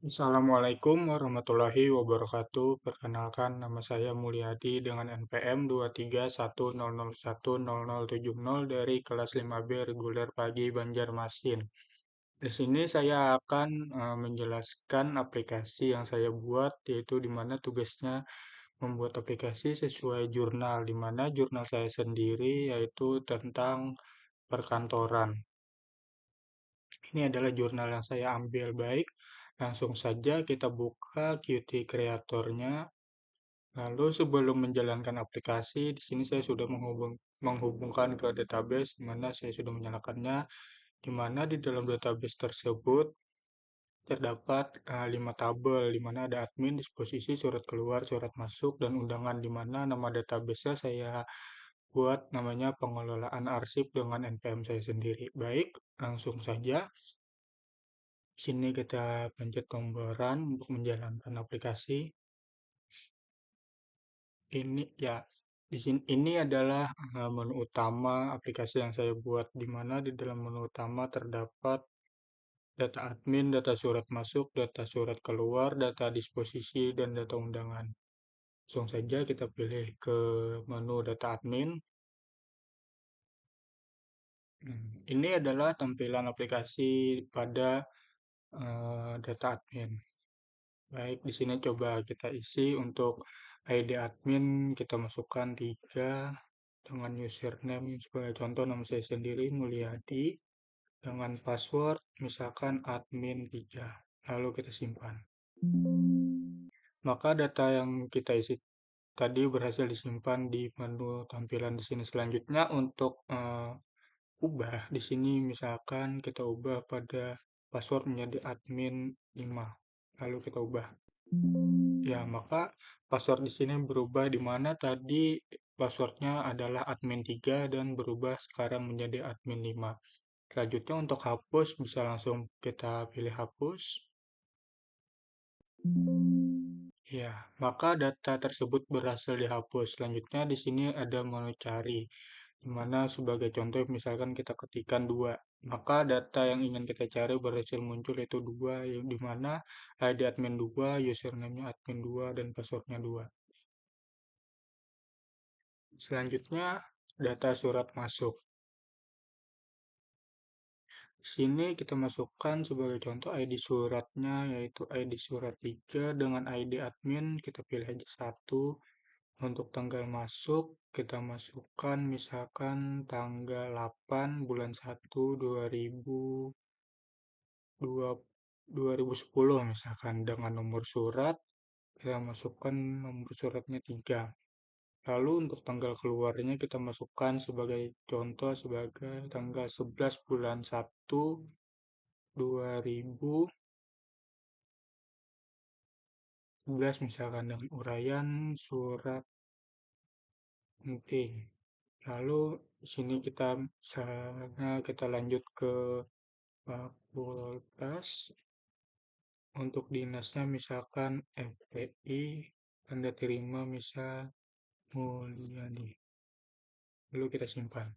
Assalamualaikum warahmatullahi wabarakatuh. Perkenalkan, nama saya Mulyadi dengan NPM 23100100070 dari kelas 5B reguler pagi Banjarmasin. Di sini saya akan menjelaskan aplikasi yang saya buat, yaitu di mana tugasnya membuat aplikasi sesuai jurnal, di mana jurnal saya sendiri yaitu tentang perkantoran. Ini adalah jurnal yang saya ambil. Baik, langsung saja kita buka Qt Creator-nya. Lalu sebelum menjalankan aplikasi, di sini saya sudah menghubungkan ke database, di mana saya sudah menyalakannya, di mana di dalam database tersebut terdapat 5 tabel, di mana ada admin, disposisi, surat keluar, surat masuk, dan undangan, di mana nama database-nya saya buat namanya pengelolaan arsip dengan NPM saya sendiri. Baik, langsung saja. Sini kita pencet tombol run untuk menjalankan aplikasi. Ini ya, di sini ini adalah menu utama aplikasi yang saya buat, di mana di dalam menu utama terdapat data admin, data surat masuk, data surat keluar, data disposisi, dan data undangan. Langsung saja kita pilih ke menu data admin. Ini adalah tampilan aplikasi pada data admin. Baik, di sini coba kita isi untuk ID admin, kita masukkan 3 dengan username sebagai contoh nama saya sendiri Mulyadi, dengan password misalkan admin 3. Lalu kita simpan. Maka data yang kita isi tadi berhasil disimpan di menu tampilan di sini. Selanjutnya untuk ubah di sini misalkan kita ubah pada password menjadi admin 5. Lalu kita ubah. Ya, maka password di sini berubah, di mana tadi passwordnya adalah admin 3 dan berubah sekarang menjadi admin 5. Selanjutnya untuk hapus bisa langsung kita pilih hapus. Ya, maka data tersebut berhasil dihapus. Selanjutnya di sini ada menu cari, di mana sebagai contoh misalkan kita ketikkan 2, maka data yang ingin kita cari berhasil muncul yaitu 2, di mana ID admin 2, username-nya admin 2, dan passwordnya 2. Selanjutnya data surat masuk. Di sini kita masukkan sebagai contoh ID suratnya yaitu ID surat 3 dengan ID admin kita pilih aja 1. Untuk tanggal masuk kita masukkan misalkan tanggal 8 bulan 1 2010 misalkan, dengan nomor surat kita masukkan nomor suratnya 3. Lalu untuk tanggal keluarnya kita masukkan sebagai contoh sebagai tanggal 11 bulan 1 2011 misalkan, dengan uraian surat penting. Lalu sini kita misalnya kita lanjut ke fakultas. Untuk dinasnya misalkan FPI, tanda terima misal Mulyadi. Lalu kita simpan.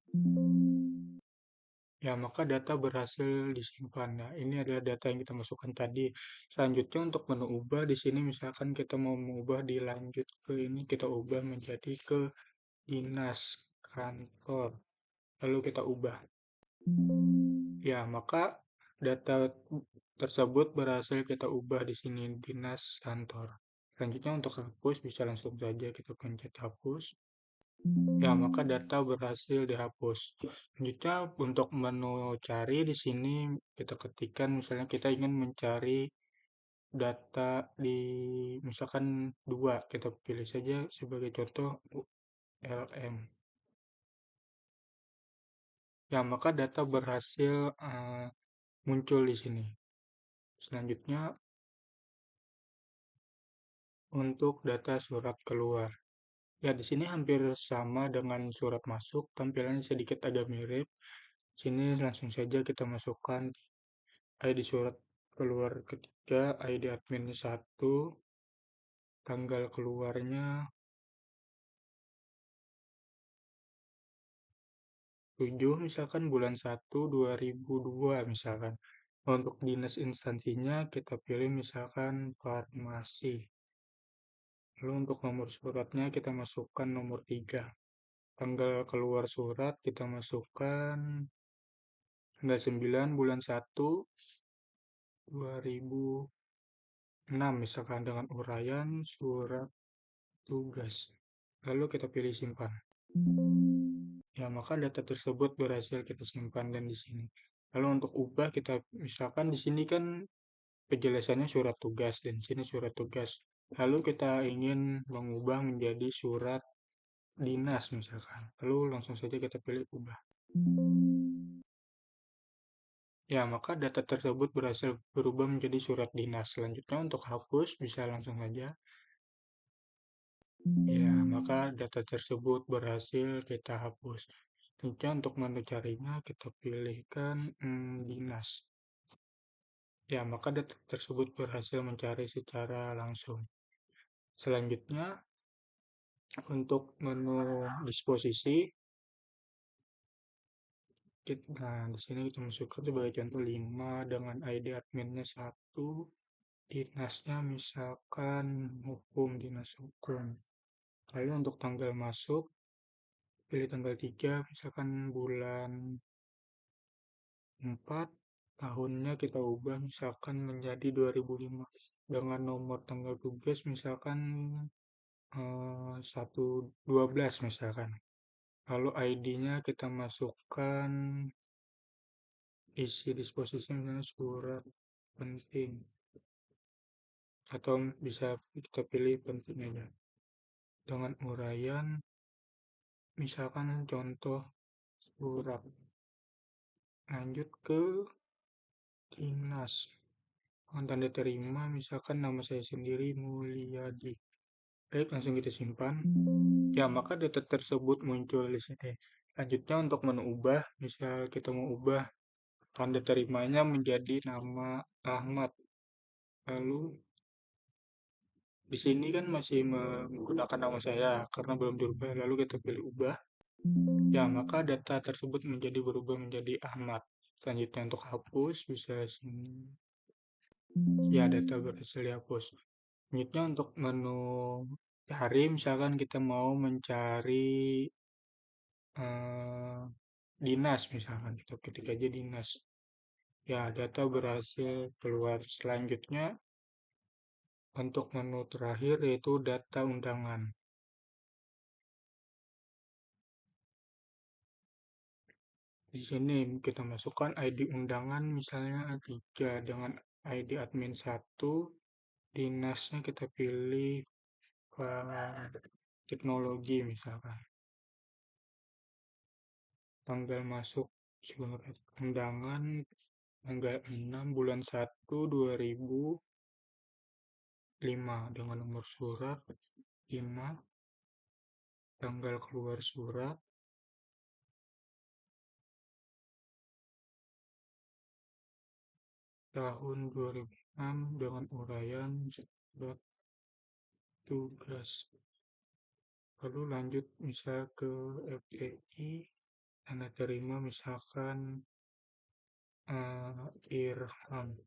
Ya, maka data berhasil disimpan. Nah, ini adalah data yang kita masukkan tadi. Selanjutnya untuk menu ubah di sini misalkan kita mau mengubah dilanjut ke ini, kita ubah menjadi ke dinas kantor. Lalu kita ubah. Ya, maka data tersebut berhasil kita ubah di sini dinas kantor. Selanjutnya untuk hapus bisa langsung saja kita pencet hapus. Ya, maka data berhasil dihapus. Selanjutnya untuk menu cari di sini kita ketikkan misalnya kita ingin mencari data di misalkan 2, kita pilih saja sebagai contoh ULM. Ya, maka data berhasil muncul di sini. Selanjutnya untuk data surat keluar. Ya, di sini hampir sama dengan surat masuk, tampilannya sedikit agak mirip. Sini langsung saja kita masukkan ID surat keluar ketiga, ID admin 1, tanggal keluarnya 7 misalkan bulan 1 2002 misalkan. Untuk dinas instansinya kita pilih misalkan farmasi. Lalu untuk nomor suratnya kita masukkan nomor 3. Tanggal keluar surat kita masukkan tanggal 9 bulan 1 2006 misalkan dengan uraian surat tugas. Lalu kita pilih simpan. Ya, maka data tersebut berhasil kita simpan dan di sini. Lalu untuk ubah kita misalkan di sini kan penjelasannya surat tugas dan di sini surat tugas. Lalu kita ingin mengubah menjadi surat dinas misalkan. Lalu langsung saja kita pilih ubah. Ya, maka data tersebut berhasil berubah menjadi surat dinas. Selanjutnya untuk hapus bisa langsung saja. Ya, maka data tersebut berhasil kita hapus. Selanjutnya untuk menu carinya kita pilihkan dinas. Ya, maka data tersebut berhasil mencari secara langsung. Selanjutnya untuk menu disposisi, nah di sini kita masukkan sebagai contoh 5 dengan ID adminnya 1, dinasnya misalkan hukum, dinas hukum. Lalu untuk tanggal masuk, pilih tanggal 3, misalkan bulan 4, tahunnya kita ubah misalkan menjadi 2005. Dengan nomor tanggal tugas misalkan 112 misalkan. Lalu ID-nya kita masukkan isi disposisi misalnya surat penting. Atau bisa kita pilih penting aja. Dengan uraian misalkan contoh surat. Lanjut ke dinas. Tanda terima misalkan nama saya sendiri Mulyadi. Baik, langsung kita simpan. Ya, maka data tersebut muncul di sini. Lanjutnya untuk menu ubah, misal kita mau ubah tanda terimanya menjadi nama Ahmad. Lalu di sini kan masih menggunakan nama saya karena belum dirubah. Lalu kita pilih ubah. Ya, maka data tersebut menjadi berubah menjadi Ahmad. Selanjutnya untuk hapus bisa sini. Ya, data berhasil dihapus. Selanjutnya untuk menu cari, misalkan kita mau mencari eh, dinas, misalkan kita ketik aja dinas. Ya, data berhasil keluar. Selanjutnya untuk menu terakhir yaitu data undangan. Di sini kita masukkan ID undangan misalnya 3 dengan ID admin 1, dinasnya kita pilih teknologi misalkan. Tanggal masuk surat undangan tanggal 6 bulan 1 2005 dengan nomor surat 5, tanggal keluar surat tahun 2006 dengan uraian surat tugas. Lalu lanjut misal ke FTI, tanda terima misalkan Irham.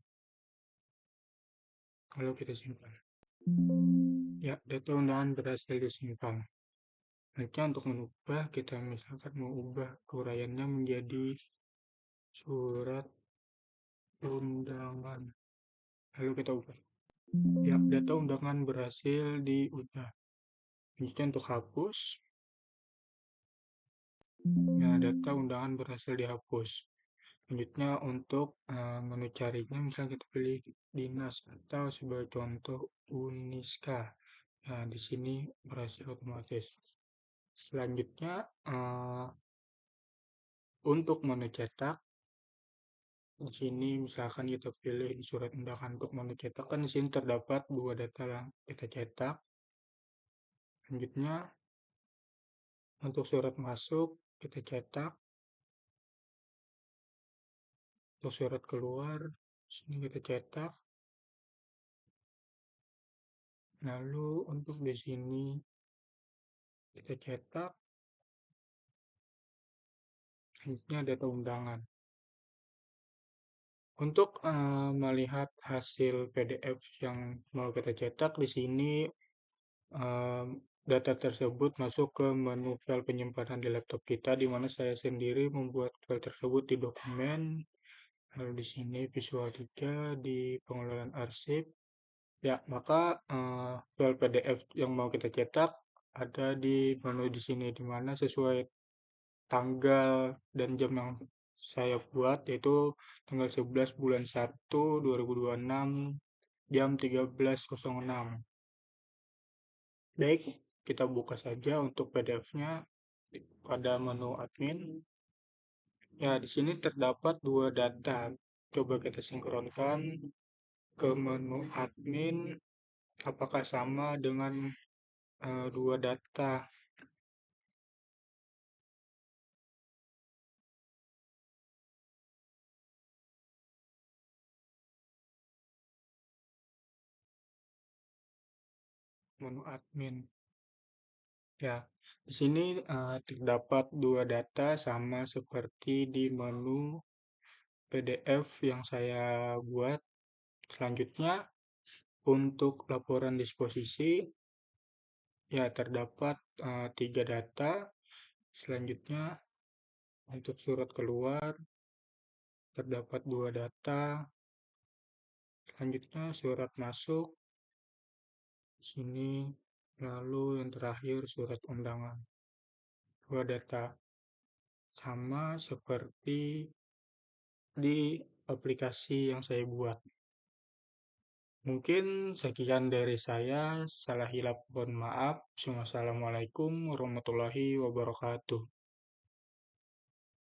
Lalu kita simpan. Ya, data undangan berhasil disimpan. Selanjutnya untuk mengubah, kita misalkan mau ubah uraiannya menjadi surat undangan. Lalu kita ubah. Ya, data undangan berhasil diubah. Selanjutnya untuk hapus. Ya, data undangan berhasil dihapus. Selanjutnya untuk menu carinya, misalnya kita pilih dinas atau sebagai contoh Uniska. Nah, di sini berhasil otomatis. Selanjutnya untuk menu cetak, di sini misalkan kita pilih surat undangan untuk menu cetak, kan di sini terdapat dua data yang kita cetak. Selanjutnya untuk surat masuk kita cetak, untuk surat keluar sini kita cetak. Lalu untuk di sini kita cetak. Selanjutnya data undangan. Untuk melihat hasil PDF yang mau kita cetak di sini, em, data tersebut masuk ke menu file penyimpanan di laptop kita, di mana saya sendiri membuat file tersebut di dokumen. Lalu di sini Visual 3 di pengelolaan arsip. Ya, maka file PDF yang mau kita cetak ada di menu di sini, di mana sesuai tanggal dan jam yang saya buat, yaitu tanggal 11 bulan 1 2026 jam 13.06. Baik, kita buka saja untuk PDF-nya pada menu admin. Ya, di sini terdapat dua data. Coba kita sinkronkan ke menu admin, apakah sama dengan dua data menu admin. Ya, di sini terdapat dua data sama seperti di menu PDF yang saya buat. Selanjutnya, untuk laporan disposisi, ya terdapat tiga data. Selanjutnya, untuk surat keluar, terdapat dua data. Selanjutnya, surat masuk, sini. Lalu yang terakhir, surat undangan. Dua data sama seperti di aplikasi yang saya buat. Mungkin sekian dari saya. Salah hilap mohon maaf. Wassalamualaikum warahmatullahi wabarakatuh.